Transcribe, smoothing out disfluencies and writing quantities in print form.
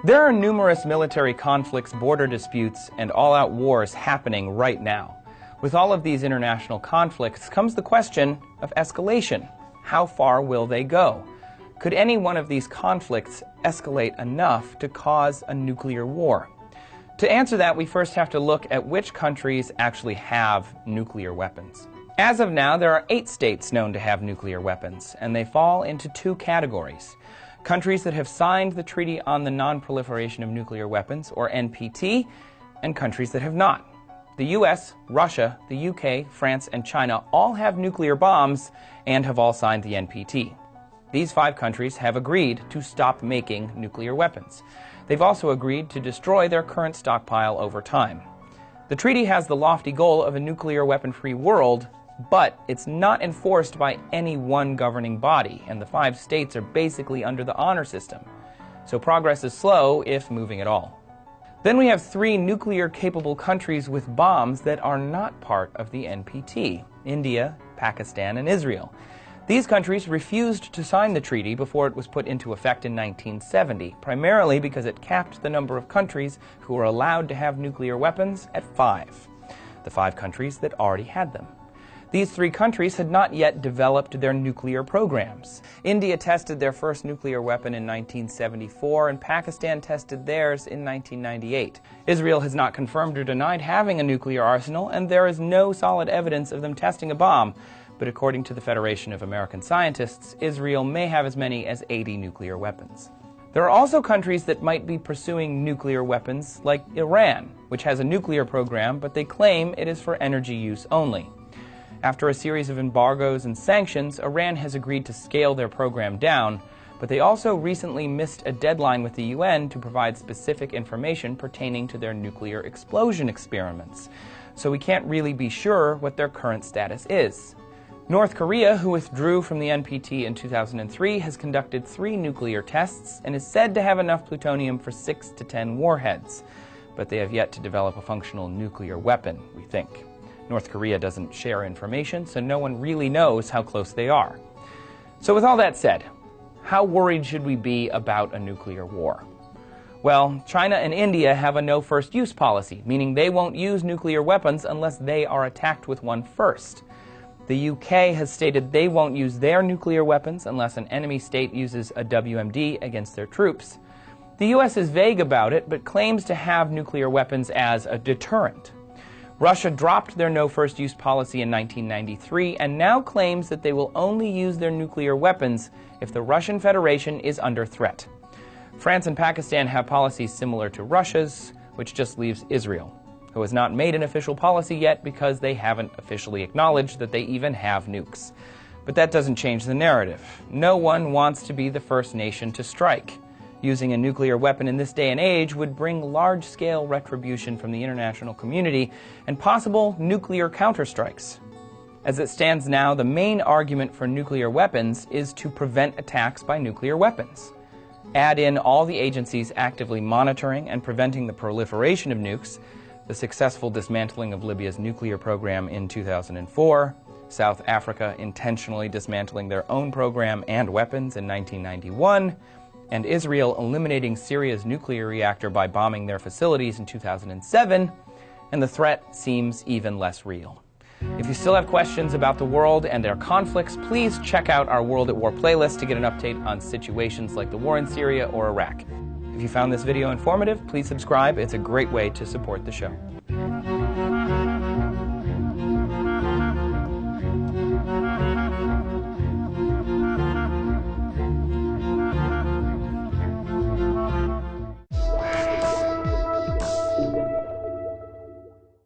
There are numerous military conflicts, border disputes, and all-out wars happening right now. With all of these international conflicts comes the question of escalation. How far will they go? Could any one of these conflicts escalate enough to cause a nuclear war? To answer that, we first have to look at which countries actually have nuclear weapons. As of now, there are 8 states known to have nuclear weapons, and they fall into 2 categories. Countries that have signed the Treaty on the Non-Proliferation of Nuclear Weapons, or NPT, and countries that have not. The US, Russia, the UK, France, and China all have nuclear bombs and have all signed the NPT. These 5 countries have agreed to stop making nuclear weapons. They've also agreed to destroy their current stockpile over time. The treaty has the lofty goal of a nuclear weapon-free world, but it's not enforced by any one governing body, and the 5 states are basically under the honor system. So progress is slow, if moving at all. Then we have 3 nuclear-capable countries with bombs that are not part of the NPT: India, Pakistan, and Israel. These countries refused to sign the treaty before it was put into effect in 1970, primarily because it capped the number of countries who were allowed to have nuclear weapons at 5, the 5 countries that already had them. These 3 countries had not yet developed their nuclear programs. India tested their first nuclear weapon in 1974, and Pakistan tested theirs in 1998. Israel has not confirmed or denied having a nuclear arsenal, and there is no solid evidence of them testing a bomb. But according to the Federation of American Scientists, Israel may have as many as 80 nuclear weapons. There are also countries that might be pursuing nuclear weapons, like Iran, which has a nuclear program, but they claim it is for energy use only. After a series of embargoes and sanctions, Iran has agreed to scale their program down, but they also recently missed a deadline with the UN to provide specific information pertaining to their nuclear explosion experiments. So we can't really be sure what their current status is. North Korea, who withdrew from the NPT in 2003, has conducted 3 nuclear tests and is said to have enough plutonium for 6 to 10 warheads. But they have yet to develop a functional nuclear weapon, we think. North Korea doesn't share information, so no one really knows how close they are. So with all that said, how worried should we be about a nuclear war? Well, China and India have a no-first-use policy, meaning they won't use nuclear weapons unless they are attacked with one first. The UK has stated they won't use their nuclear weapons unless an enemy state uses a WMD against their troops. The US is vague about it, but claims to have nuclear weapons as a deterrent. Russia dropped their no-first-use policy in 1993 and now claims that they will only use their nuclear weapons if the Russian Federation is under threat. France and Pakistan have policies similar to Russia's, which just leaves Israel, who has not made an official policy yet because they haven't officially acknowledged that they even have nukes. But that doesn't change the narrative. No one wants to be the first nation to strike. Using a nuclear weapon in this day and age would bring large-scale retribution from the international community and possible nuclear counterstrikes. As it stands now, the main argument for nuclear weapons is to prevent attacks by nuclear weapons. Add in all the agencies actively monitoring and preventing the proliferation of nukes, the successful dismantling of Libya's nuclear program in 2004, South Africa intentionally dismantling their own program and weapons in 1991, and Israel eliminating Syria's nuclear reactor by bombing their facilities in 2007, and the threat seems even less real. If you still have questions about the world and their conflicts, please check out our World at War playlist to get an update on situations like the war in Syria or Iraq. If you found this video informative, please subscribe. It's a great way to support the show.